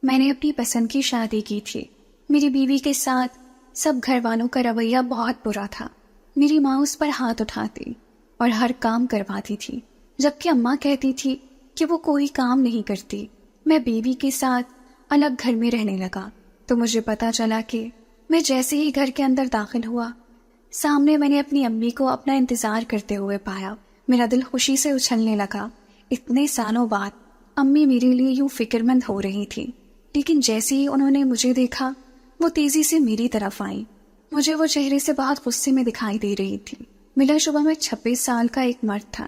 میں نے اپنی پسند کی شادی کی تھی۔ میری بیوی کے ساتھ سب گھر والوں کا رویہ بہت برا تھا۔ میری ماں اس پر ہاتھ اٹھاتی اور ہر کام کرواتی تھی، جبکہ اماں کہتی تھی کہ وہ کوئی کام نہیں کرتی۔ میں بیوی کے ساتھ الگ گھر میں رہنے لگا تو مجھے پتا چلا کہ میں جیسے ہی گھر کے اندر داخل ہوا، سامنے میں نے اپنی امی کو اپنا انتظار کرتے ہوئے پایا۔ میرا دل خوشی سے اچھلنے لگا۔ اتنے سالوں بعد امی میرے لیے یوں فکر مند ہو رہی تھی، لیکن جیسے ہی انہوں نے مجھے دیکھا وہ تیزی سے میری طرف آئیں۔ مجھے وہ چہرے سے بہت غصے میں دکھائی دے رہی تھی۔ ملا شبہ میں 26 سال کا ایک مرد تھا،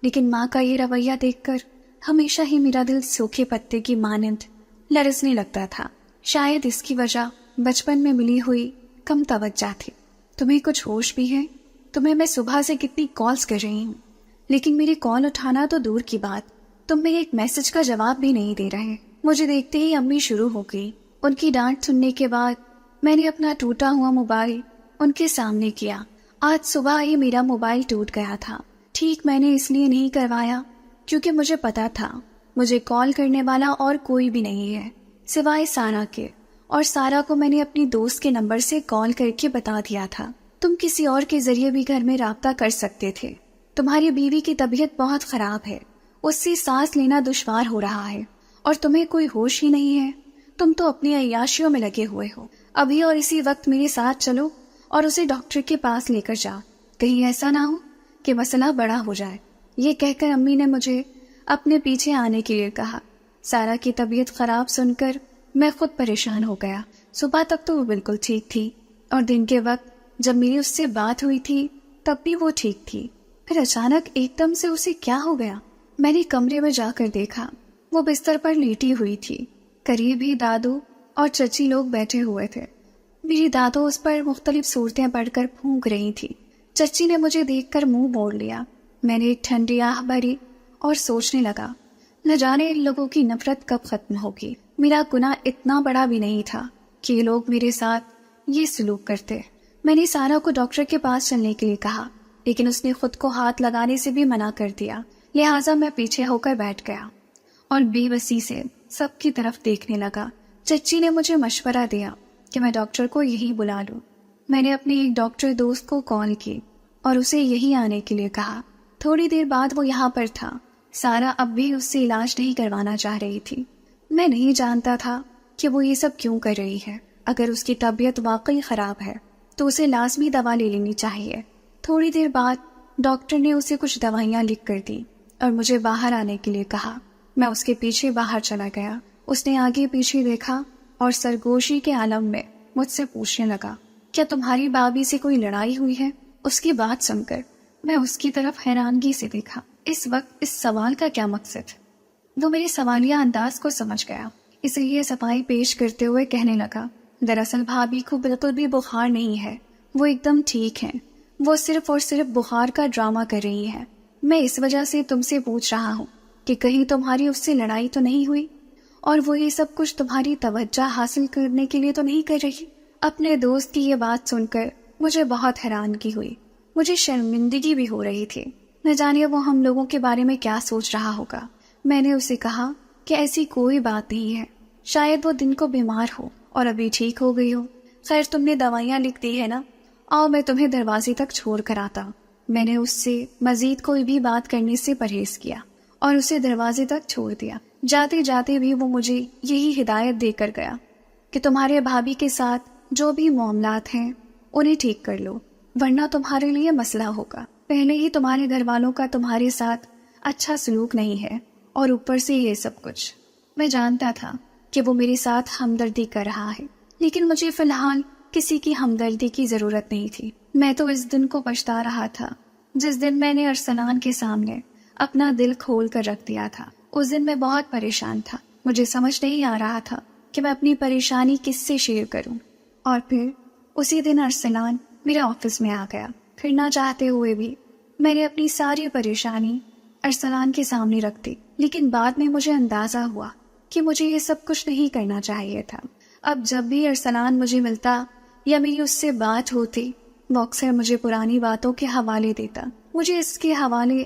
لیکن ماں کا یہ رویہ دیکھ کر ہمیشہ ہی میرا دل سوکھے پتے کی مانند لرزنے لگتا تھا۔ شاید اس کی وجہ بچپن میں ملی ہوئی کم توجہ تھی۔ تمہیں کچھ ہوش بھی ہے؟ تمہیں میں صبح سے کتنی کالز کر رہی ہوں، لیکن میری کال اٹھانا تو دور کی بات، تم میرے ایک میسج کا جواب بھی نہیں دے رہے۔ مجھے دیکھتے ہی امی شروع ہو گئی۔ ان کی ڈانٹ سننے کے بعد میں نے اپنا ٹوٹا ہوا موبائل ان کے سامنے کیا۔ آج صبح ہی میرا موبائل ٹوٹ گیا تھا۔ ٹھیک میں نے اس لیے نہیں کروایا کیونکہ مجھے پتا تھا مجھے کال کرنے والا اور کوئی بھی نہیں ہے سوائے سارا کے، اور سارا کو میں نے اپنی دوست کے نمبر سے کال کر کے بتا دیا تھا تم کسی اور کے ذریعے بھی گھر میں رابطہ کر سکتے تھے۔ تمہاری بیوی کی طبیعت بہت خراب ہے، اس سے سانس لینا دشوار ہو رہا ہے اور تمہیں کوئی ہوش ہی نہیں ہے۔ تم تو اپنی عیاشیوں میں لگے ہوئے ہو۔ ابھی اور اسی وقت میرے ساتھ چلو اور اسے ڈاکٹر کے پاس لے کر جا، کہیں ایسا نہ ہو کہ مسئلہ بڑا ہو جائے۔ یہ کہہ کر امی نے مجھے اپنے پیچھے آنے کے لیے کہا۔ سارا کی طبیعت خراب سن کر میں خود پریشان ہو گیا۔ صبح تک تو وہ بالکل ٹھیک تھی، اور دن کے وقت جب میری اس سے بات ہوئی تھی تب بھی وہ ٹھیک تھی۔ پھر اچانک ایک دم سے اسے کیا ہو گیا؟ میں نے کمرے میں جا کر دیکھا، وہ بستر پر لیٹی ہوئی تھی۔ قریب ہی دادو اور چچی لوگ بیٹھے ہوئے تھے۔ میری دادو اس پر مختلف صورتیں پڑھ کر پھونک رہی تھی۔ چچی نے مجھے دیکھ کر منہ موڑ لیا۔ میں نے ایک ٹھنڈی آہ بھری اور سوچنے لگا، نہ جانے ان لوگوں کی نفرت کب ختم ہوگی۔ میرا گناہ اتنا بڑا بھی نہیں تھا کہ یہ لوگ میرے ساتھ یہ سلوک کرتے۔ میں نے سارا کو ڈاکٹر کے پاس چلنے کے لیے کہا، لیکن اس نے خود کو ہاتھ لگانے سے بھی منع کر دیا، لہٰذا میں پیچھے ہو کر بیٹھ گیا اور بے بسی سے سب کی طرف دیکھنے لگا۔ چچی نے مجھے مشورہ دیا کہ میں ڈاکٹر کو یہی بلا لوں۔ میں نے اپنے ایک ڈاکٹر دوست کو کال کی اور اسے یہی آنے کے لیے کہا۔ تھوڑی دیر بعد وہ یہاں پر تھا۔ سارا اب بھی اس سے علاج نہیں کروانا چاہ رہی تھی۔ میں نہیں جانتا تھا کہ وہ یہ سب کیوں کر رہی ہے۔ اگر اس کی طبیعت واقعی خراب ہے تو اسے لازمی دوا لے لینی چاہیے۔ تھوڑی دیر بعد ڈاکٹر نے اسے کچھ دوائیاں لکھ کر دی اور مجھے باہر آنے کے لیے کہا۔ میں اس کے پیچھے باہر چلا گیا۔ اس نے آگے پیچھے دیکھا اور سرگوشی کے عالم میں مجھ سے پوچھنے لگا، کیا تمہاری بھابھی سے کوئی لڑائی ہوئی ہے؟ اس کی بات سن کر میں اس کی طرف حیرانگی سے دیکھا۔ اس وقت اس سوال کا کیا مقصد؟ وہ میرے سوالیہ انداز کو سمجھ گیا، اس لیے صفائی پیش کرتے ہوئے کہنے لگا، دراصل بھابھی کو بالکل بھی بخار نہیں ہے، وہ ایک دم ٹھیک ہیں، وہ صرف اور صرف بخار کا ڈرامہ کر رہی ہے۔ میں اس وجہ سے تم سے پوچھ رہا ہوں کہ کہیں تمہاری اس سے لڑائی تو نہیں ہوئی، اور وہ یہ سب کچھ تمہاری توجہ حاصل کرنے کے لیے تو نہیں کر رہی؟ اپنے دوست کی یہ بات سن کر مجھے بہت حیرانگی ہوئی، مجھے شرمندگی بھی ہو رہی تھی۔ نہ جانے وہ ہم لوگوں کے بارے میں کیا سوچ رہا ہوگا۔ میں نے اسے کہا کہ ایسی کوئی بات نہیں ہے، شاید وہ دن کو بیمار ہو اور ابھی ٹھیک ہو گئی ہو۔ خیر تم نے دوائیاں لکھ دی ہے نا، آؤ میں تمہیں دروازے تک چھوڑ کر آتا۔ میں نے اس سے مزید کوئی بھی بات کرنے سے پرہیز کیا اور اسے دروازے تک چھوڑ دیا۔ جاتے جاتے بھی وہ مجھے یہی ہدایت دے کر گیا کہ تمہارے بھابھی کے ساتھ جو بھی معاملات ہیں انہیں ٹھیک کر لو، ورنہ تمہارے لیے مسئلہ ہوگا۔ پہلے ہی تمہارے گھر والوں کا تمہارے ساتھ اچھا سلوک نہیں ہے، اور اوپر سے یہ سب کچھ۔ میں جانتا تھا کہ وہ میرے ساتھ ہمدردی کر رہا ہے، لیکن مجھے فی الحال کسی کی ہمدردی کی ضرورت نہیں تھی۔ میں تو اس دن کو پچھتا رہا تھا جس دن میں نے ارسلان کے سامنے اپنا دل کھول کر رکھ دیا تھا۔ اس دن میں بہت پریشان تھا، مجھے سمجھ نہیں آ رہا تھا کہ میں اپنی پریشانی کس سے شیئر کروں۔ اور پھر اسی دن ارسلان میرے آفس میں آ گیا۔ پھر نہ چاہتے ہوئے بھی میں نے اپنی ساری پریشانی ارسلان کے سامنے رکھ دی، لیکن بعد میں مجھے اندازہ ہوا کہ مجھے یہ سب کچھ نہیں کرنا چاہیے تھا۔ اب جب بھی ارسلان مجھے ملتا یا میری اس سے بات ہوتی، وہ اکثر مجھے پرانی باتوں کے حوالے دیتا۔ مجھے اس کے حوالے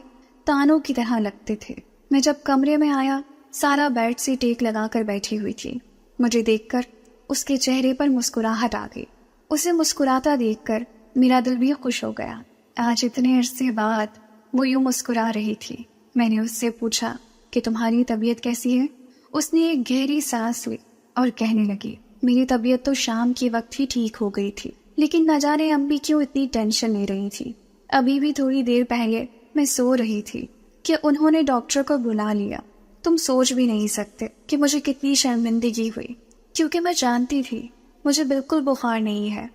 تانوں کی طرح لگتے تھے۔ میں جب کمرے میں آیا، سارا بیڈ سے ٹیک لگا کر بیٹھی ہوئی تھی مجھے دیکھ کر اس کے چہرے پر مسکراہٹ آ گئی. اسے مسکراتا دیکھ کر میرا دل بھی خوش ہو گیا. آج اتنے عرصے بعد وہ یوں مسکرا رہی تھی. میں نے اس سے پوچھا کہ تمہاری طبیعت کیسی ہے؟ اس نے ایک گہری سانس لی اور کہنے لگی میری طبیعت تو شام کے وقت ہی ٹھیک ہو گئی تھی، لیکن نہ جانے امی کیوں اتنی ٹینشن لے رہی تھی. ابھی بھی تھوڑی دیر پہلے میں سو رہی تھی کہ انہوں نے ڈاکٹر کو بلا لیا. تم سوچ بھی نہیں سکتے کہ مجھے کتنی شرمندگی ہوئی، کیونکہ میں جانتی تھی مجھے بالکل بخار نہیں ہے.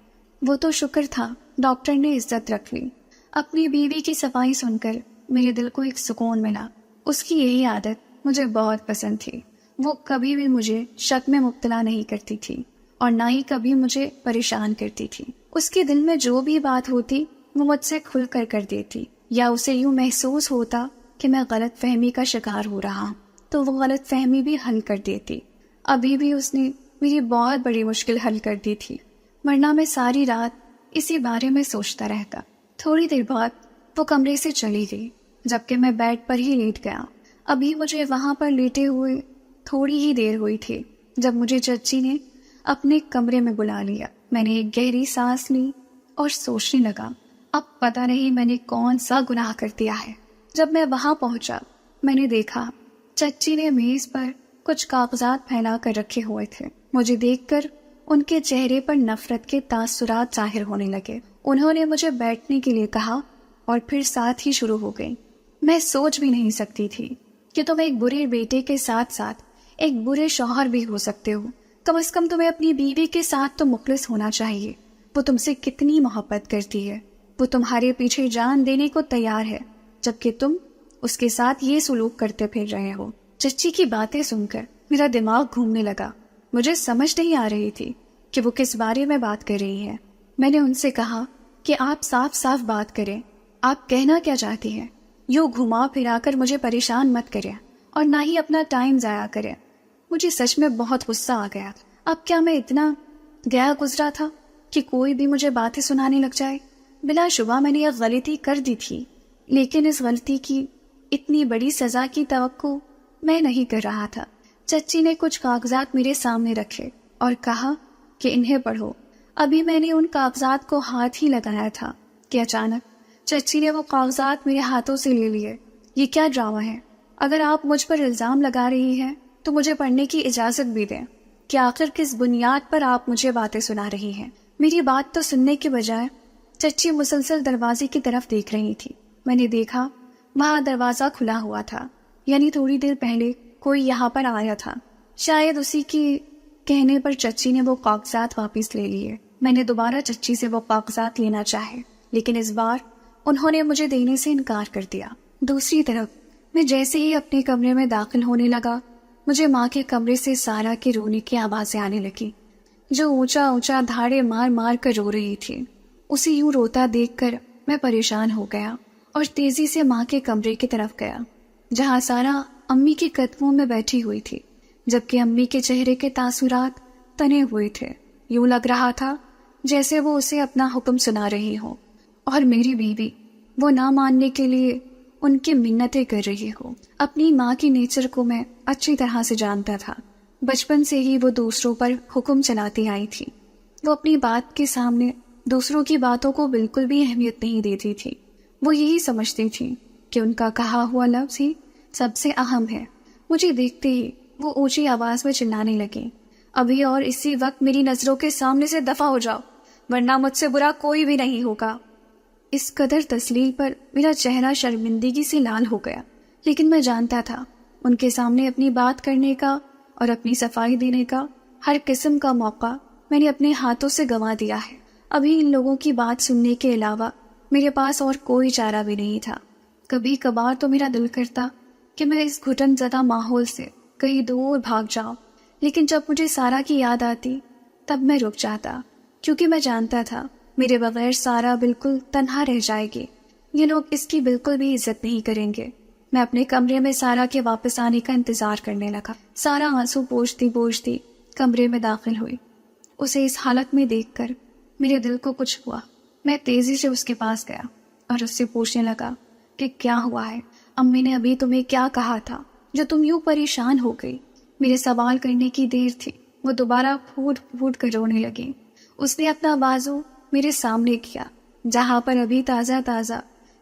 وہ تو شکر تھا ڈاکٹر نے عزت رکھ لی. اپنی بیوی کی صفائی سن کر میرے دل کو ایک سکون ملا. اس کی یہی عادت مجھے بہت پسند تھی. وہ کبھی بھی مجھے شک میں مبتلا نہیں کرتی تھی اور نہ ہی کبھی مجھے پریشان کرتی تھی. اس کے دل میں جو بھی بات ہوتی وہ مجھ سے کھل کر دیتی، یا اسے یوں محسوس ہوتا کہ میں غلط فہمی کا شکار ہو رہا تو وہ غلط فہمی بھی حل کر دیتی. ابھی بھی اس نے میری بہت بڑی مشکل حل کر دی تھی، ورنہ میں ساری رات اسی بارے میں سوچتا رہتا. تھوڑی دیر بعد وہ کمرے سے چلی گئی، جبکہ میں بیڈ پر ہی لیٹ گیا. ابھی مجھے وہاں پر لیٹے ہوئے تھوڑی ہی دیر ہوئی تھی جب مجھے چچی نے اپنے کمرے میں بلا لیا. میں نے ایک گہری سانس لی اور سوچنے لگا اب پتہ نہیں میں نے کون سا گناہ کر دیا ہے. جب میں وہاں پہنچا میں نے دیکھا چچی نے میز پر کچھ کاغذات پھیلا کر رکھے ہوئے تھے. مجھے دیکھ کر ان کے چہرے پر نفرت کے تاثرات ظاہر ہونے لگے. انہوں نے مجھے بیٹھنے کے لیے کہا اور پھر ساتھ ہی شروع ہو گئی. میں سوچ بھی نہیں سکتی تھی کہ تم ایک برے بیٹے کے ساتھ ساتھ ایک برے شوہر بھی ہو سکتے ہو. کم از کم تمہیں اپنی بیوی کے ساتھ تو مخلص ہونا چاہیے. وہ تم سے کتنی محبت کرتی ہے، وہ تمہارے پیچھے جان دینے کو تیار ہے، جبکہ تم اس کے ساتھ یہ سلوک کرتے پھر رہے ہو. چچی کی باتیں سن کر میرا دماغ گھومنے لگا. مجھے سمجھ نہیں آ رہی تھی کہ وہ کس بارے میں بات کر رہی ہے. میں نے ان سے کہا کہ آپ صاف صاف بات کریں، آپ کہنا کیا چاہتی ہیں؟ یوں گھما پھرا کر مجھے پریشان مت کریں اور نہ ہی اپنا ٹائم ضائع کریں. مجھے سچ میں بہت غصہ آ گیا. اب کیا میں اتنا گیا گزرا تھا کہ کوئی بھی مجھے باتیں سنانے لگ جائے؟ بلا شبہ میں نے یہ غلطی کر دی تھی، لیکن اس غلطی کی اتنی بڑی سزا کی توقع میں نہیں کر رہا تھا. چچی نے کچھ کاغذات میرے سامنے رکھے اور کہا کہ انہیں پڑھو. ابھی میں نے ان کاغذات کو ہاتھ ہی لگایا تھا کہ اچانک چچی نے وہ کاغذات میرے ہاتھوں سے لے لیے. یہ کیا ڈرامہ ہے؟ اگر آپ مجھ پر الزام لگا رہی ہیں تو مجھے پڑھنے کی اجازت بھی دیں کہ آخر کس بنیاد پر آپ مجھے باتیں سنا رہی ہیں. میری بات تو سننے کے بجائے چچی مسلسل دروازے کی طرف دیکھ رہی تھی. میں نے دیکھا وہاں دروازہ کھلا ہوا تھا، یعنی تھوڑی دیر پہلے کوئی یہاں پر آیا تھا. شاید اسی کے کہنے پر چچی نے وہ کاغذات واپس لے لیے. میں نے دوبارہ چچی سے وہ کاغذات لینا چاہے، لیکن اس بار انہوں نے مجھے دینے سے انکار کر دیا. دوسری طرف میں جیسے ہی اپنے کمرے میں داخل ہونے لگا مجھے ماں کے کمرے سے سارا کے رونے کی آوازیں آنے لگی، جو اونچا اونچا دھاڑے مار مار کر رو رہی تھی. اسے یوں روتا دیکھ کر میں پریشان ہو گیا اور تیزی سے ماں کے کمرے کی طرف گیا، جہاں سارا امی کے قدموں میں بیٹھی ہوئی تھی، جبکہ امی کے چہرے کے تاثرات تنے ہوئے تھے. یوں لگ رہا تھا جیسے وہ اسے اپنا حکم سنا رہی ہو اور میری بیوی وہ نہ ماننے کے لیے ان کی منتیں کر رہی ہو. اپنی ماں کی نیچر کو میں اچھی طرح سے جانتا تھا. بچپن سے ہی وہ دوسروں پر حکم چلاتی آئی تھی. وہ اپنی بات کے سامنے دوسروں کی باتوں کو بالکل بھی اہمیت نہیں دیتی تھی. وہ یہی سمجھتی تھی کہ ان کا کہا ہوا لفظ ہی سب سے اہم ہے. مجھے دیکھتے ہی وہ اونچی آواز میں چلانے لگی، ابھی اور اسی وقت میری نظروں کے سامنے سے دفع ہو جاؤ، ورنہ مجھ سے برا کوئی بھی نہیں ہوگا. اس قدر تسلیل پر میرا چہرہ شرمندگی سے لال ہو گیا، لیکن میں جانتا تھا ان کے سامنے اپنی بات کرنے کا اور اپنی صفائی دینے کا ہر قسم کا موقع میں نے اپنے ہاتھوں سے گنوا دیا ہے. ابھی ان لوگوں کی بات سننے کے علاوہ میرے پاس اور کوئی چارہ بھی نہیں تھا. کبھی کبھار تو میرا دل کرتا کہ میں اس گھٹن زدہ ماحول سے کہیں دور بھاگ جاؤں، لیکن جب مجھے سارا کی یاد آتی تب میں رک جاتا، کیونکہ میں جانتا تھا میرے بغیر سارا بالکل تنہا رہ جائے گی. یہ لوگ اس کی بالکل بھی عزت نہیں کریں گے. میں اپنے کمرے میں سارا کے واپس آنے کا انتظار کرنے لگا. سارا آنسو پوچھتی پوچھتی کمرے میں داخل ہوئی. اسے اس حالت میں دیکھ کر میرے دل کو کچھ ہوا. میں تیزی سے اس کے پاس گیا اور اس سے پوچھنے لگا کہ کیا ہوا ہے؟ امی نے ابھی تمہیں کیا کہا تھا جو تم یوں پریشان ہو گئی؟ میرے سوال کرنے کی دیر تھی وہ دوبارہ پھوٹ پھوٹ کر رونے لگی۔ اس نے اپنا بازو میرے سامنے کیا جہاں پر ابھی تازہ تازہ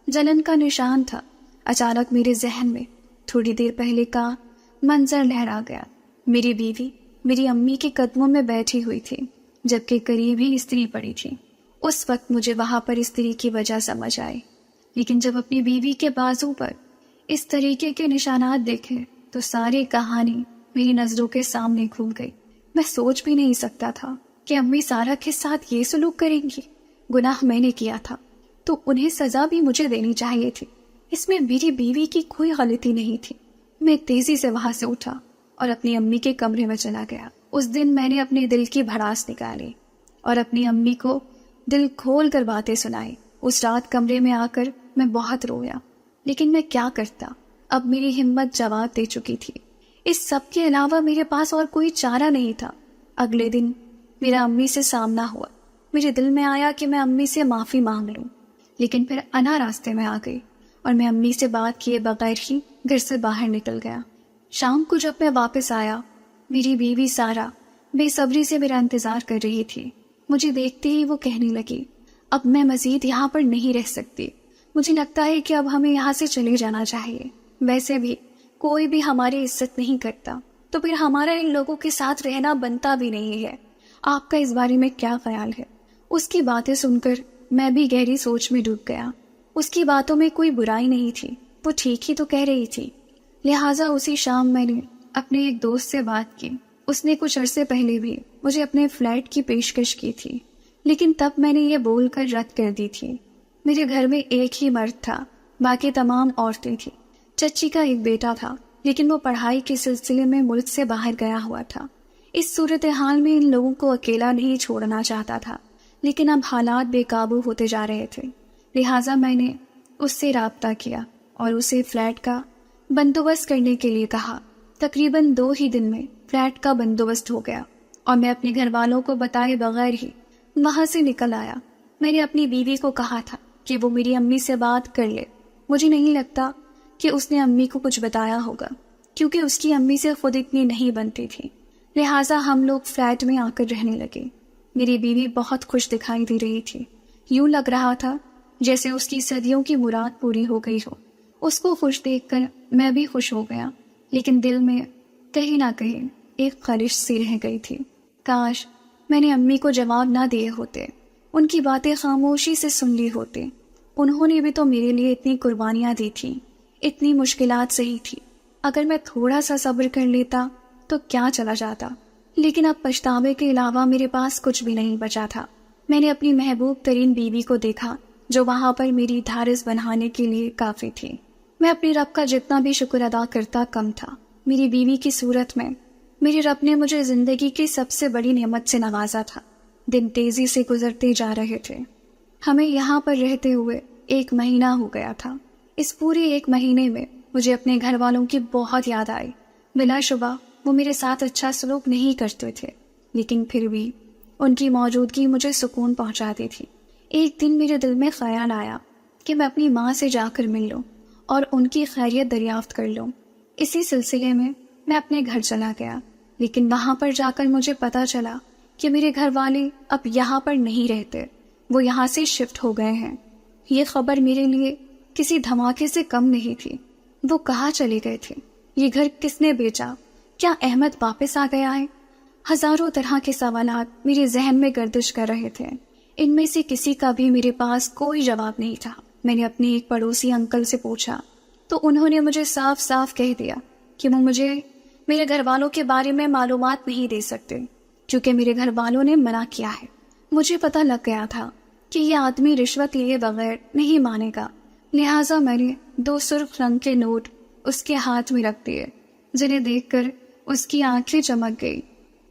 جلن کا نشان تھا۔ اچانک میرے ذہن میں تھوڑی دیر پہلے کا منظر لہرا گیا۔ میری بیوی میری امی کے قدموں میں بیٹھی ہوئی تھی جبکہ قریب ہی استری پڑی تھی۔ اس وقت مجھے وہاں پر استری کی وجہ سمجھ آئی، لیکن جب اپنی بیوی کے بازو پر اس طریقے کے نشانات دیکھے تو ساری کہانی میری نظروں کے سامنے کھل گئی۔ میں سوچ بھی نہیں سکتا تھا کہ امی سارا کے ساتھ یہ سلوک کریں گی۔ گناہ میں نے کیا تھا تو انہیں سزا بھی مجھے دینی چاہیے تھی، اس میں میری بیوی کی کوئی غلطی نہیں تھی۔ میں تیزی سے وہاں سے اٹھا اور اپنی امی کے کمرے میں چلا گیا۔ اس دن میں نے اپنے دل کی بھڑاس نکالی اور اپنی امی کو دل کھول کر باتیں سنائی۔ اس رات کمرے میں آ کر میں بہت رویا، لیکن میں کیا کرتا، اب میری ہمت جواب دے چکی تھی۔ اس سب کے علاوہ میرے پاس اور کوئی چارہ نہیں تھا۔ اگلے دن میرا امی سے سامنا ہوا۔ میرے دل میں آیا کہ میں امی سے معافی مانگ لوں، لیکن پھر انا راستے میں آ گئی اور میں امی سے بات کیے بغیر ہی گھر سے باہر نکل گیا۔ شام کو جب میں واپس آیا، میری بیوی سارا بے صبری سے میرا انتظار کر رہی تھی۔ مجھے دیکھتے ہی وہ کہنے لگی، اب میں مزید یہاں پر نہیں رہ سکتی، مجھے لگتا ہے کہ اب ہمیں یہاں سے چلے جانا چاہیے۔ ویسے بھی کوئی بھی ہماری عزت نہیں کرتا تو پھر ہمارا ان لوگوں کے ساتھ رہنا بنتا بھی نہیں ہے۔ آپ کا اس بارے میں کیا خیال ہے؟ اس کی باتیں سن کر میں بھی گہری سوچ میں ڈوب گیا۔ اس کی باتوں میں کوئی برائی نہیں تھی، وہ ٹھیک ہی تو کہہ رہی تھی۔ لہٰذا اسی شام میں نے اپنے ایک دوست سے بات کی۔ اس نے کچھ عرصے پہلے بھی مجھے اپنے فلیٹ کی پیشکش کی تھی، لیکن تب میں نے یہ بول کر رد کر دی تھی۔ میرے گھر میں ایک ہی مرد تھا، باقی تمام عورتیں تھیں۔ چچی کا ایک بیٹا تھا، لیکن وہ پڑھائی کے سلسلے میں ملک سے باہر گیا ہوا تھا۔ اس صورتحال میں ان لوگوں کو اکیلا نہیں چھوڑنا چاہتا تھا، لیکن اب حالات بے قابو ہوتے جا رہے تھے۔ لہٰذا میں نے اس سے رابطہ کیا اور اسے فلیٹ کا بندوبست کرنے کے لیے کہا۔ تقریباً 2 ہی دن میں فلیٹ کا بندوبست ہو گیا اور میں اپنے گھر والوں کو بتائے بغیر ہی وہاں سے نکل آیا۔ میں نے اپنی بیوی کو کہا تھا کہ وہ میری امی سے بات کر لے۔ مجھے نہیں لگتا کہ اس نے امی کو کچھ بتایا ہوگا، کیونکہ اس کی امی سے خود اتنی نہیں بنتی تھی۔ لہٰذا ہم لوگ فلیٹ میں آ کر رہنے لگے۔ میری بیوی بہت خوش دکھائی دے رہی تھی، یوں لگ رہا تھا جیسے اس کی صدیوں کی مراد پوری ہو گئی ہو۔ اس کو خوش دیکھ کر میں بھی خوش ہو گیا، لیکن دل میں کہیں نہ کہیں ایک خلش سی رہ گئی تھی۔ کاش میں نے امی کو جواب نہ دیے ہوتے، ان کی باتیں خاموشی سے سن لی ہوتے۔ انہوں نے بھی تو میرے لیے اتنی قربانیاں دی تھیں، اتنی مشکلات سہی تھی۔ اگر میں تھوڑا سا صبر کر لیتا تو کیا چلا جاتا، لیکن اب پچھتاوے کے علاوہ میرے پاس کچھ بھی نہیں بچا تھا۔ میں نے اپنی محبوب ترین بیوی کو دیکھا جو وہاں پر میری ڈھارس بنانے کے لیے کافی تھی۔ میں اپنے رب کا جتنا بھی شکر ادا کرتا کم تھا۔ میری بیوی کی صورت میں میرے رب نے مجھے زندگی کی سب سے بڑی نعمت سے نوازا تھا۔ دن تیزی سے گزرتے جا رہے تھے۔ ہمیں یہاں پر رہتے ہوئے 1 مہینہ ہو گیا تھا۔ اس پورے 1 مہینے میں مجھے اپنے گھر والوں کی بہت یاد آئی۔ بلا شبہ وہ میرے ساتھ اچھا سلوک نہیں کرتے تھے، لیکن پھر بھی ان کی موجودگی مجھے سکون پہنچاتی تھی۔ ایک دن میرے دل میں خیال آیا کہ میں اپنی ماں سے جا کر مل لوں اور ان کی خیریت دریافت کر لوں۔ اسی سلسلے میں میں اپنے گھر چلا گیا، لیکن وہاں پر جا کر مجھے پتا چلا کہ میرے گھر والے اب یہاں پر نہیں رہتے، وہ یہاں سے شفٹ ہو گئے ہیں۔ یہ خبر میرے لیے کسی دھماکے سے کم نہیں تھی۔ وہ کہاں چلے گئے تھے؟ یہ گھر کس نے بیچا؟ کیا احمد واپس آ گیا ہے؟ ہزاروں طرح کے سوالات میرے ذہن میں گردش کر رہے تھے۔ ان میں سے کسی کا بھی میرے پاس کوئی جواب نہیں تھا۔ میں نے اپنے ایک پڑوسی انکل سے پوچھا تو انہوں نے مجھے صاف صاف کہہ دیا کہ وہ مجھے میرے گھر والوں کے بارے میں معلومات نہیں دے سکتے، کیونکہ میرے گھر والوں نے منع کیا ہے۔ مجھے پتہ لگ گیا تھا کہ یہ آدمی رشوت لیے بغیر نہیں مانے گا، لہٰذا میں نے 2 سرخ رنگ کے نوٹ اس کے ہاتھ میں رکھ دیے، جنہیں دیکھ کر اس کی آنکھیں چمک گئی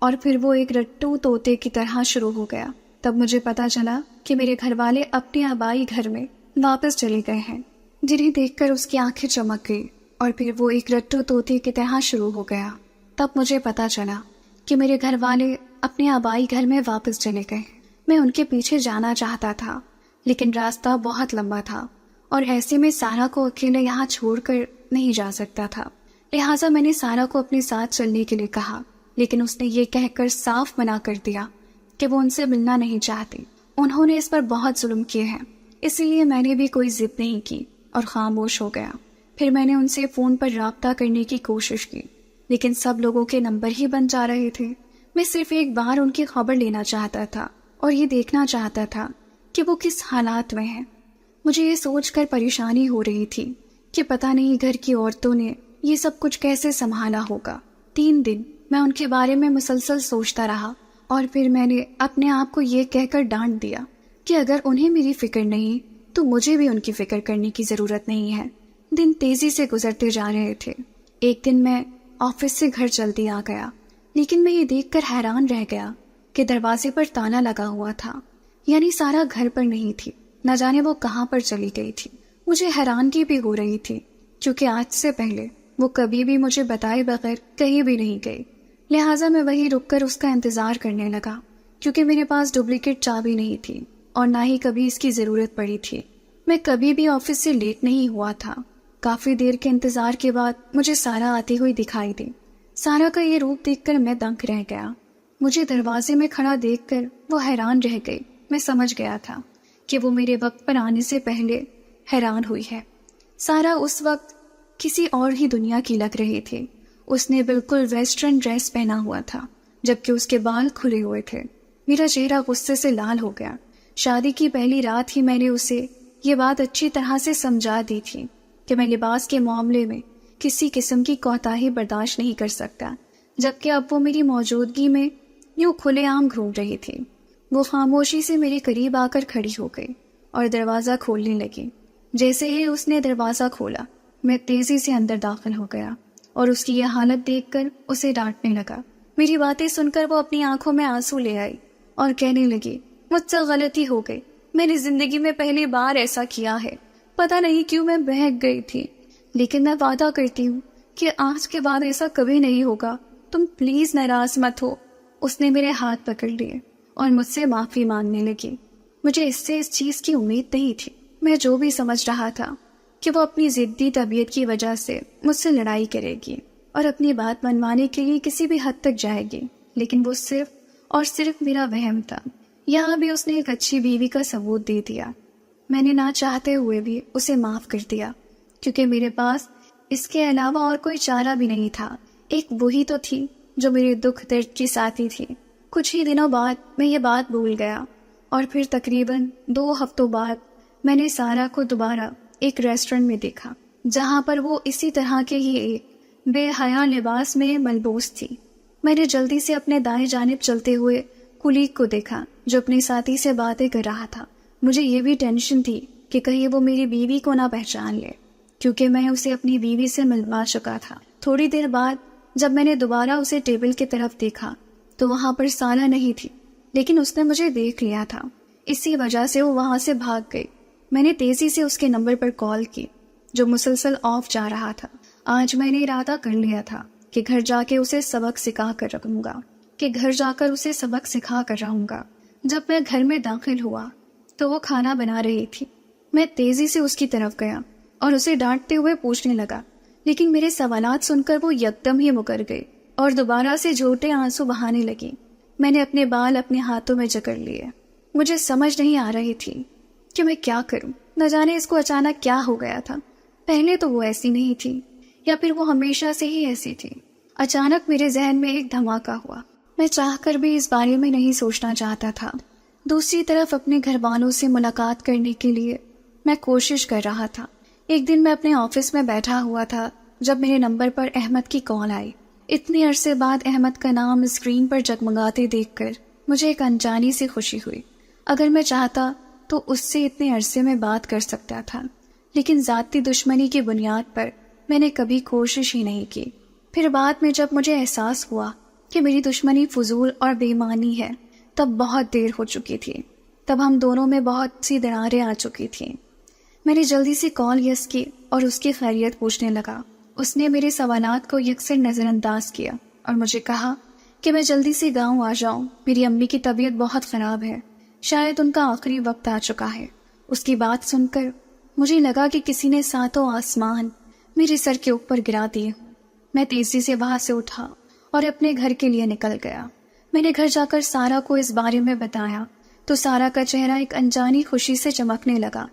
اور پھر وہ ایک رٹو طوطے کی طرح شروع ہو گیا۔ تب مجھے پتا چلا کہ میرے گھر والے اپنے آبائی گھر میں واپس چلے گئے ہیں، جنہیں دیکھ کر اس کی آنکھیں چمک گئی اور پھر وہ ایک رٹو طوطے کی طرح شروع ہو گیا۔ تب مجھے پتا چلا کہ میرے گھر والے اپنے آبائی گھر میں واپس چلے گئے۔ میں ان کے پیچھے جانا چاہتا تھا، لیکن راستہ بہت لمبا تھا اور ایسے میں سارا کو اکیلے یہاں چھوڑ کر نہیں جا سکتا تھا۔ لہٰذا میں نے سارا کو اپنے ساتھ چلنے کے لیے کہا۔ لیکن اس نے یہ کہہ کر صاف منع کر دیا کہ وہ ان سے ملنا نہیں چاہتی. انہوں نے اس پر بہت ظلم کیے ہیں، اسی لیے میں نے بھی کوئی ضد نہیں کی اور خاموش ہو گیا. پھر میں نے ان سے فون پر رابطہ کرنے کی کوشش کی، لیکن سب لوگوں کے نمبر ہی بن جا رہے تھے. میں صرف ایک بار ان کی خبر لینا چاہتا تھا اور یہ دیکھنا چاہتا تھا کہ وہ کس حالات میں ہیں. مجھے یہ سوچ کر پریشانی ہو رہی تھی کہ پتہ نہیں گھر کی عورتوں نے یہ سب کچھ کیسے سنبھالا ہوگا. 3 دن میں ان کے بارے میں مسلسل سوچتا رہا اور پھر میں نے اپنے آپ کو یہ کہہ کر ڈانٹ دیا کہ اگر انہیں میری فکر نہیں تو مجھے بھی ان کی فکر کرنے کی ضرورت نہیں ہے. دن تیزی سے گزرتے جا رہے تھے. ایک دن میں آفس سے گھر جلدی آ گیا، لیکن میں یہ دیکھ کر حیران رہ گیا کہ دروازے پر تالا لگا ہوا تھا، یعنی سارا گھر پر نہیں تھی. نہ جانے وہ کہاں پر چلی گئی تھی. مجھے حیرانگی بھی ہو رہی تھی کیونکہ آج سے پہلے وہ کبھی بھی مجھے بتائے بغیر کہیں بھی نہیں گئی. لہٰذا میں وہیں رک کر اس کا انتظار کرنے لگا کیونکہ میرے پاس ڈپلیکیٹ چابی نہیں تھی اور نہ ہی کبھی اس کی ضرورت پڑی تھی. میں کبھی بھی آفس سے لیٹ نہیں ہوا تھا. کافی دیر کے انتظار کے بعد مجھے سارا آتی ہوئی دکھائی دی. سارا کا یہ روپ دیکھ کر میں دنگ رہ گیا. مجھے دروازے میں کھڑا دیکھ کر وہ حیران رہ گئی. میں سمجھ گیا تھا کہ وہ میرے وقت پر آنے سے پہلے حیران ہوئی ہے. سارا اس وقت کسی اور ہی دنیا کی لگ رہی تھی. اس نے بالکل ویسٹرن ڈریس پہنا ہوا تھا جبکہ اس کے بال کھلے ہوئے تھے. میرا چہرہ غصے سے لال ہو گیا. شادی کی پہلی رات ہی میں نے اسے یہ بات اچھی طرح سے سمجھا دی تھی کہ میں لباس کے معاملے میں کسی قسم کی کوتاہی برداشت نہیں کر سکتا، جبکہ اب وہ میری موجودگی میں یوں کھلے عام گھوم رہی تھی. وہ خاموشی سے میرے قریب آ کر کھڑی ہو گئی اور دروازہ کھولنے لگی. جیسے ہی اس نے دروازہ کھولا میں تیزی سے اندر داخل ہو گیا اور اس کی یہ حالت دیکھ کر اسے ڈانٹنے لگا. میری باتیں سن کر وہ اپنی آنکھوں میں آنسو لے آئی اور کہنے لگی، مجھ سے غلطی ہو گئی، میں نے زندگی میں پہلی بار ایسا کیا ہے، پتہ نہیں کیوں میں بہک گئی تھی، لیکن میں وعدہ کرتی ہوں کہ آج کے بعد ایسا کبھی نہیں ہوگا، تم پلیز ناراض مت ہو. اس نے میرے ہاتھ پکڑ لیے اور مجھ سے معافی مانگنے لگی. مجھے اس سے اس چیز کی امید نہیں تھی. میں جو بھی سمجھ رہا تھا کہ وہ اپنی ضدی طبیعت کی وجہ سے مجھ سے لڑائی کرے گی اور اپنی بات منوانے کے لیے کسی بھی حد تک جائے گی، لیکن وہ صرف اور صرف میرا وہم تھا. یہاں بھی اس نے ایک اچھی بیوی کا ثبوت دے دیا. میں نے نہ چاہتے ہوئے بھی اسے معاف کر دیا کیونکہ میرے پاس اس کے علاوہ اور کوئی چارہ بھی نہیں تھا. ایک وہی تو تھی جو میرے دکھ درد کی ساتھی تھی. کچھ ہی دنوں بعد میں یہ بات بھول گیا اور پھر تقریباً 2 ہفتوں بعد میں نے سارا کو دوبارہ ایک ریسٹورنٹ میں دیکھا جہاں پر وہ اسی طرح کے ہی ایک بے حیا لباس میں ملبوس تھی. میں نے جلدی سے اپنے دائیں جانب چلتے ہوئے کولیگ کو دیکھا جو اپنے ساتھی سے باتیں کر رہا تھا. مجھے یہ بھی ٹینشن تھی کہ کہیں وہ میری بیوی کو نہ پہچان لے کیونکہ میں اسے اپنی بیوی سے ملوا چکا تھا. تھوڑی دیر بعد جب میں نے دوبارہ اسے ٹیبل کی طرف دیکھا تو وہاں پر سارا نہیں تھی، لیکن اس نے مجھے دیکھ لیا تھا، اسی وجہ سے وہ وہاں سے بھاگ گئی. میں نے تیزی سے اس کے نمبر پر کال کی جو مسلسل آف جا رہا تھا. آج میں نے ارادہ کر لیا تھا کہ گھر جا کے اسے سبق سکھا کر رہوں گا. جب میں گھر میں داخل ہوا تو وہ کھانا بنا رہی تھی. میں تیزی سے اس کی طرف گیا اور اسے ڈانٹتے ہوئے پوچھنے لگا، لیکن میرے سوالات سن کر وہ یکدم ہی مکر گئی اور دوبارہ سے جھوٹے آنسو بہانے لگی. میں نے اپنے بال اپنے ہاتھوں میں جکڑ لیے. مجھے سمجھ نہیں آ رہی تھی کہ میں کیا کروں. نہ جانے اس کو اچانک کیا ہو گیا تھا. پہلے تو وہ ایسی نہیں تھی یا پھر وہ ہمیشہ سے ہی ایسی تھی. اچانک میرے ذہن میں ایک دھماکہ ہوا. میں چاہ کر بھی اس بارے میں نہیں سوچنا چاہتا تھا. دوسری طرف اپنے گھر والوں سے ملاقات کرنے کے لیے میں کوشش کر رہا تھا. ایک دن میں اپنے آفس میں بیٹھا ہوا تھا جب میرے نمبر پر احمد کی کال آئی. اتنے عرصے بعد احمد کا نام اسکرین پر جگمگاتے دیکھ کر مجھے ایک انجانی سی خوشی ہوئی. اگر میں چاہتا تو اس سے اتنے عرصے میں بات کر سکتا تھا، لیکن ذاتی دشمنی کی بنیاد پر میں نے کبھی کوشش ہی نہیں کی. پھر بعد میں جب مجھے احساس ہوا کہ میری دشمنی فضول اور بے معنی ہے تب بہت دیر ہو چکی تھی. تب ہم دونوں میں بہت سی دراڑیں آ چکی تھیں. میں نے جلدی سے کال یس کی اور اس کی خیریت پوچھنے لگا. اس نے میرے سوالات کو یکسر نظر انداز کیا اور مجھے کہا کہ میں جلدی سے گاؤں آ جاؤں. میری امی کی طبیعت بہت خراب ہے، شاید ان کا آخری وقت آ چکا ہے. اس کی بات سن کر مجھے لگا کہ کسی نے 7 آسمان میرے سر کے اوپر گرا دیے. میں تیزی سے وہاں سے اٹھا اور اپنے گھر کے لیے نکل گیا۔ میں نے گھر جا کر سارا کو اس بارے میں بتایا تو سارا کا چہرہ ایک انجانی خوشی سے چمکنے لگا۔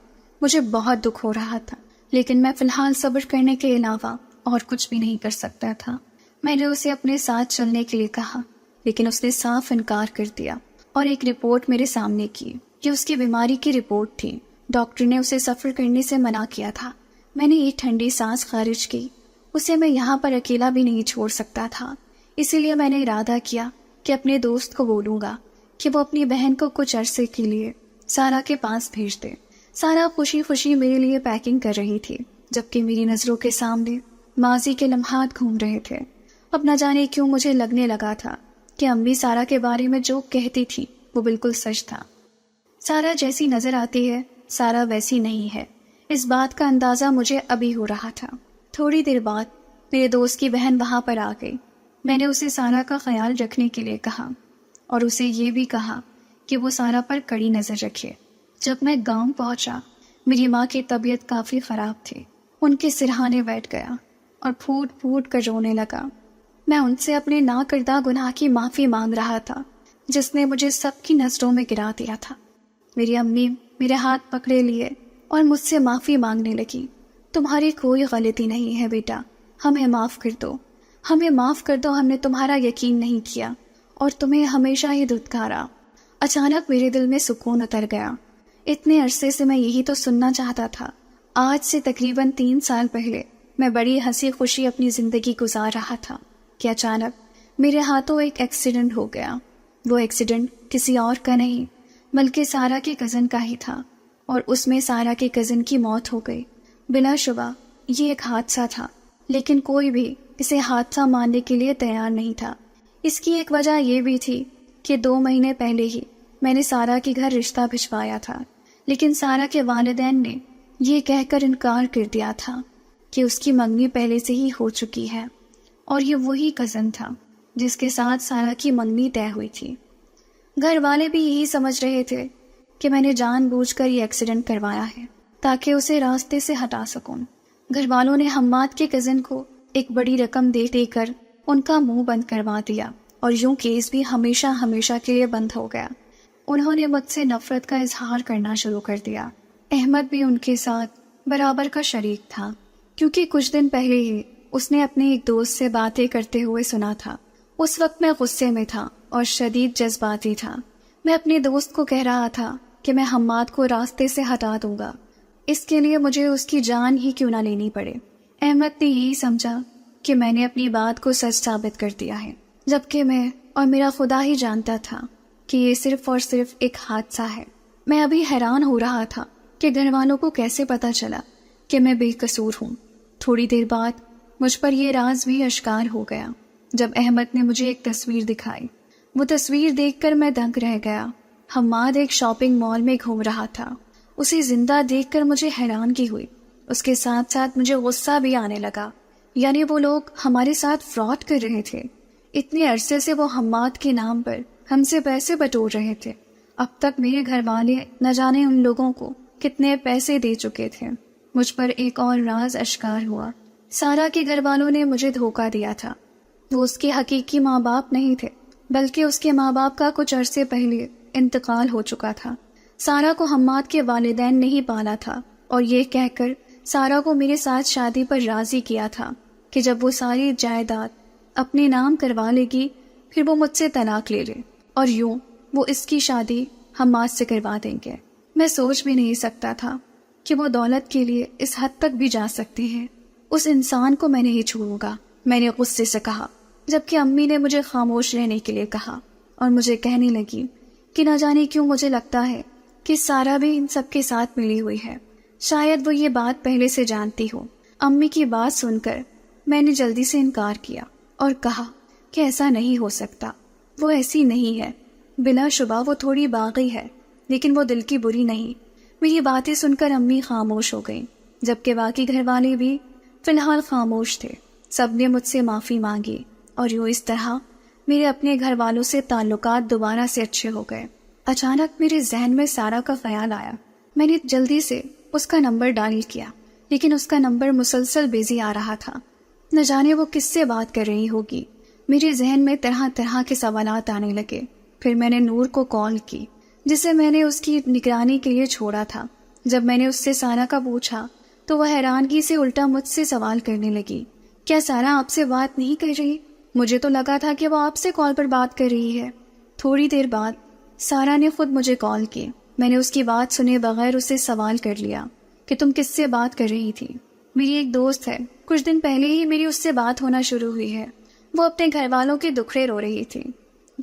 مجھے بہت دکھ ہو رہا تھا، لیکن میں فی الحال صبر کرنے کے علاوہ اور کچھ بھی نہیں کر سکتا تھا۔ میں نے اسے اپنے ساتھ چلنے کے لیے کہا، لیکن اس نے صاف انکار کر دیا اور ایک رپورٹ میرے سامنے کی۔ یہ اس کی بیماری کی رپورٹ تھی۔ ڈاکٹر نے اسے سفر کرنے سے منع کیا تھا۔ میں نے ایک ٹھنڈی سانس خارج کی۔ اسے میں یہاں پر اکیلا بھی نہیں چھوڑ سکتا تھا، اسی لیے میں نے ارادہ کیا کہ اپنے دوست کو بولوں گا کہ وہ اپنی بہن کو کچھ عرصے کے لیے سارا کے پاس بھیج دے۔ سارا خوشی خوشی میرے لیے پیکنگ کر رہی تھی، جبکہ میری نظروں کے سامنے ماضی کے لمحات گھوم رہے تھے۔ اب نہ جانے کیوں مجھے لگنے لگا تھا کہ امی سارا کے بارے میں جو کہتی تھی وہ بالکل سچ تھا۔ سارا جیسی نظر آتی ہے، سارا ویسی نہیں ہے، اس بات کا اندازہ مجھے ابھی ہو رہا تھا۔ تھوڑی دیر بعد میرے دوست کی بہن وہاں پر آ گئی۔ میں نے اسے سارا کا خیال رکھنے کے لیے کہا اور اسے یہ بھی کہا کہ وہ سارا پر کڑی نظر رکھے۔ جب میں گاؤں پہنچا، میری ماں کی طبیعت کافی خراب تھی۔ ان کے سرہانے بیٹھ گیا اور پھوٹ پھوٹ کر رونے لگا۔ میں ان سے اپنے ناکردہ گناہ کی معافی مانگ رہا تھا جس نے مجھے سب کی نظروں میں گرا دیا تھا۔ میری امی میرے ہاتھ پکڑے لیے اور مجھ سے معافی مانگنے لگی۔ تمہاری کوئی غلطی نہیں ہے بیٹا، ہمیں معاف کر دو، ہمیں معاف کر دو، ہم نے تمہارا یقین نہیں کیا اور تمہیں ہمیشہ ہی دھتکارا۔ اچانک میرے دل میں سکون اتر گیا۔ اتنے عرصے سے میں یہی تو سننا چاہتا تھا۔ آج سے تقریباً 3 سال پہلے میں بڑی ہنسی خوشی اپنی زندگی گزار رہا تھا کہ اچانک میرے ہاتھوں ایک ایکسیڈنٹ ہو گیا۔ وہ ایکسیڈنٹ کسی اور کا نہیں بلکہ سارا کے کزن کا ہی تھا، اور اس میں سارا کے کزن کی موت ہو گئی۔ بلا شبہ یہ ایک حادثہ تھا، لیکن کوئی بھی اسے حادثہ ماننے کے لیے تیار نہیں تھا۔ اس کی ایک وجہ یہ بھی تھی کہ 2 مہینے پہلے ہی میں نے سارا کے گھر رشتہ بھجوایا تھا، لیکن سارا کے والدین نے یہ کہہ کر انکار کر دیا تھا کہ اس کی منگنی پہلے سے ہی ہو چکی ہے، اور یہ وہی کزن تھا جس کے ساتھ سارا کی منگنی طے ہوئی تھی۔ گھر والے بھی یہی سمجھ رہے تھے کہ میں نے جان بوجھ کر یہ ایکسیڈنٹ کروایا ہے تاکہ اسے راستے سے ہٹا سکوں۔ گھر والوں نے حماد کے کزن کو ایک بڑی رقم دے کر ان کا منہ بند کروا دیا، اور یوں کیس بھی ہمیشہ ہمیشہ کے لیے بند ہو گیا۔ انہوں نے مجھ سے نفرت کا اظہار کرنا شروع کر دیا۔ احمد بھی ان کے ساتھ برابر کا شریک تھا، کیونکہ کچھ دن پہلے ہی اس نے اپنے ایک دوست سے باتیں کرتے ہوئے سنا تھا۔ اس وقت میں غصے میں تھا اور شدید جذباتی تھا۔ میں اپنے دوست کو کہہ رہا تھا کہ میں حماد کو راستے سے ہٹا دوں گا، اس کے لیے مجھے اس کی جان ہی کیوں نہ لینی پڑے۔ احمد نے یہی سمجھا کہ میں نے اپنی بات کو سچ ثابت کر دیا ہے، جبکہ میں اور میرا خدا ہی جانتا تھا کہ یہ صرف اور صرف ایک حادثہ ہے۔ میں ابھی حیران ہو رہا تھا کہ گھر والوں کو کیسے پتا چلا کہ میں بے قصور ہوں۔ تھوڑی دیر بعد مجھ پر یہ راز بھی اشکار ہو گیا جب احمد نے مجھے ایک تصویر دکھائی۔ وہ تصویر دیکھ کر میں دنگ رہ گیا۔ حماد ایک شاپنگ مال میں گھوم رہا تھا۔ اسے زندہ دیکھ کر مجھے حیرانگی ہوئی، اس کے ساتھ ساتھ مجھے غصہ بھی آنے لگا۔ یعنی وہ لوگ ہمارے ساتھ فراڈ کر رہے تھے۔ اتنے عرصے سے وہ حماد کے نام پر ہم سے پیسے بٹور رہے تھے۔ اب تک میرے گھر والے نہ جانے ان لوگوں کو کتنے پیسے دے چکے تھے۔ مجھ پر ایک اور راز اشکار ہوا۔ سارا کے گھر والوں نے مجھے دھوکہ دیا تھا۔ وہ اس کے حقیقی ماں باپ نہیں تھے، بلکہ اس کے ماں باپ کا کچھ عرصے پہلے انتقال ہو چکا تھا۔ سارا کو حماد کے والدین نے ہی پالا تھا، اور یہ کہہ کر سارا کو میرے ساتھ شادی پر راضی کیا تھا کہ جب وہ ساری جائیداد اپنے نام کروا لے گی پھر وہ مجھ سے طلاق لے لے، اور یوں وہ اس کی شادی حماد سے کروا دیں گے۔ میں سوچ بھی نہیں سکتا تھا کہ وہ دولت کے لیے اس حد تک بھی جا سکتے ہیں۔ اس انسان کو میں نہیں چھوڑوں گا، میں نے غصے سے کہا، جبکہ امی نے مجھے خاموش رہنے کے لیے کہا، اور مجھے کہنے لگی کہ نہ جانے کیوں مجھے لگتا ہے کہ سارا بھی ان سب کے ساتھ ملی ہوئی ہے، شاید وہ یہ بات پہلے سے جانتی ہو۔ امی کی بات سن کر میں نے جلدی سے انکار کیا اور کہا کہ ایسا نہیں ہو سکتا، وہ ایسی نہیں ہے، بلا شبہ وہ تھوڑی باغی ہے، لیکن وہ دل کی بری نہیں۔ میری باتیں سن کر امی خاموش ہو گئیں، جبکہ باقی گھر والے بھی فی الحال خاموش تھے۔ سب نے مجھ سے معافی مانگی، اور یوں اس طرح میرے اپنے گھر والوں سے تعلقات دوبارہ سے اچھے ہو گئے۔ اچانک میرے ذہن میں سارا کا خیال آیا۔ میں نے جلدی سے اس کا نمبر ڈائل کیا، لیکن اس کا نمبر مسلسل بیزی آ رہا تھا۔ نہ جانے وہ کس سے بات کر رہی ہوگی۔ میرے ذہن میں طرح طرح کے سوالات آنے لگے۔ پھر میں نے نور کو کال کی، جسے میں نے اس کی نگرانی کے لیے چھوڑا تھا۔ جب میں نے اس سے سارا کا پوچھا تو وہ حیرانگی سے الٹا مجھ سے سوال کرنے لگی، کیا سارا آپ سے بات نہیں کر رہی؟ مجھے تو لگا تھا کہ وہ آپ سے کال پر بات کر رہی ہے۔ تھوڑی دیر بعد سارا نے خود مجھے کال کی۔ میں نے اس کی بات سنے بغیر اسے سوال کر لیا کہ تم کس سے بات کر رہی تھی؟ میری ایک دوست ہے، کچھ دن پہلے ہی میری اس سے بات ہونا شروع ہوئی ہے، وہ اپنے گھر والوں کے دکھڑے رو رہی تھی۔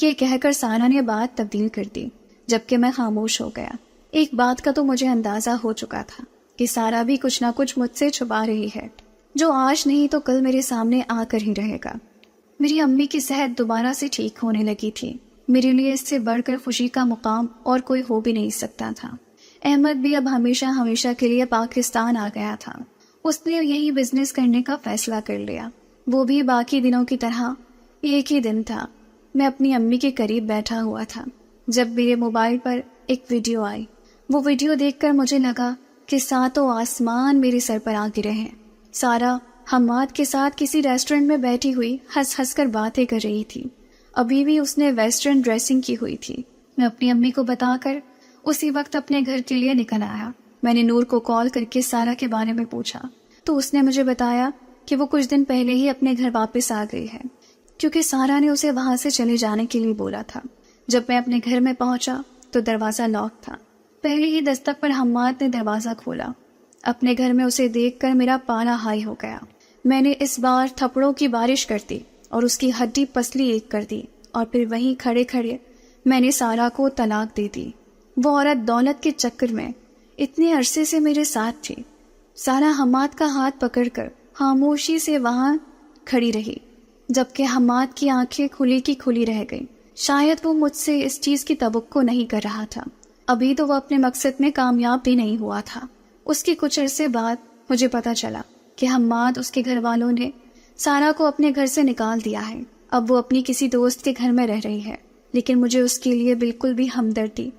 یہ کہہ کر سارا نے بات تبدیل کر دی، جبکہ میں خاموش ہو گیا۔ ایک بات کا تو مجھے اندازہ ہو چکا تھا کہ سارا بھی کچھ نہ کچھ مجھ سے چھپا رہی ہے، جو آج نہیں تو کل میرے سامنے آ کر ہی رہے گا۔ میری امی کی صحت دوبارہ سے ٹھیک ہونے لگی تھی۔ میرے لیے اس سے بڑھ کر خوشی کا مقام اور کوئی ہو بھی نہیں سکتا تھا۔ احمد بھی اب ہمیشہ ہمیشہ کے لیے پاکستان آ گیا تھا۔ اس نے یہی بزنس کرنے کا فیصلہ کر لیا۔ وہ بھی باقی دنوں کی طرح ایک ہی دن تھا۔ میں اپنی امی کے قریب بیٹھا ہوا تھا جب میرے موبائل پر ایک ویڈیو آئی۔ وہ ویڈیو دیکھ کر مجھے لگا کہ ساتوں آسمان میرے سر پر آ گرے ہیں۔ سارا حماد کے ساتھ کسی ریسٹورنٹ میں بیٹھی ہوئی ہنس ہنس کر باتیں کر رہی تھی۔ ابھی بھی اس نے ویسٹرن ڈریسنگ کی ہوئی تھی۔ میں اپنی امی کو بتا کر اسی وقت اپنے گھر کے لیے نکل آیا۔ میں نے نور کو کال کر کے سارا کے بارے میں پوچھا تو اس نے مجھے بتایا کہ وہ کچھ دن پہلے ہی اپنے گھر واپس آ گئی ہے، کیونکہ سارا نے اسے وہاں سے چلے جانے کے لیے بولا تھا۔ جب میں اپنے گھر میں پہنچا تو دروازہ لاک تھا۔ پہلے ہی دستک پر حماد نے دروازہ کھولا۔ اپنے گھر میں اسے دیکھ کر میرا پالا ہائی ہو گیا۔ میں نے اس بار تھپڑوں کی بارش کر دی اور اس کی ہڈی پسلی ایک کر دی، اور پھر وہیں کھڑے کھڑے میں نے سارا کو طلاق دے دی۔ وہ عورت دولت کے چکر میں اتنے عرصے سے میرے ساتھ تھی۔ سارا حماد کا ہاتھ پکڑ کر خاموشی سے وہاں کھڑی رہی، جبکہ حماد کی آنکھیں کھلی کی کھلی رہ گئیں۔ شاید وہ مجھ سے اس چیز کی توقع نہیں کر رہا تھا۔ ابھی تو وہ اپنے مقصد میں کامیاب بھی نہیں ہوا تھا۔ اس کے کچھ عرصے بعد مجھے پتا چلا کہ حماد اس کے گھر والوں نے سارا کو اپنے گھر سے نکال دیا ہے۔ اب وہ اپنی کسی دوست کے گھر میں رہ رہی ہے، لیکن مجھے اس کے لیے بالکل بھی ہمدردی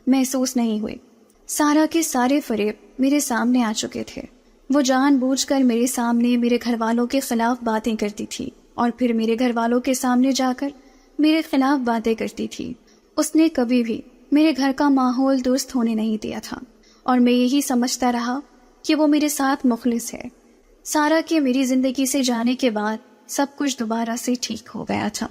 محسوس نہیں ہوئی۔ سارا کے سارے فریب میرے سامنے آ چکے تھے۔ وہ جان بوجھ کر میرے سامنے میرے گھر والوں کے خلاف باتیں کرتی تھی اور پھر میرے گھر والوں کے سامنے جا کر میرے خلاف باتیں کرتی تھی۔ اس نے کبھی بھی میرے گھر کا ماحول درست ہونے نہیں دیا تھا، اور میں یہی سمجھتا رہا کہ وہ میرے ساتھ مخلص ہے۔ سارا کے میری زندگی سے جانے کے بعد سب کچھ دوبارہ سے ٹھیک ہو گیا تھا۔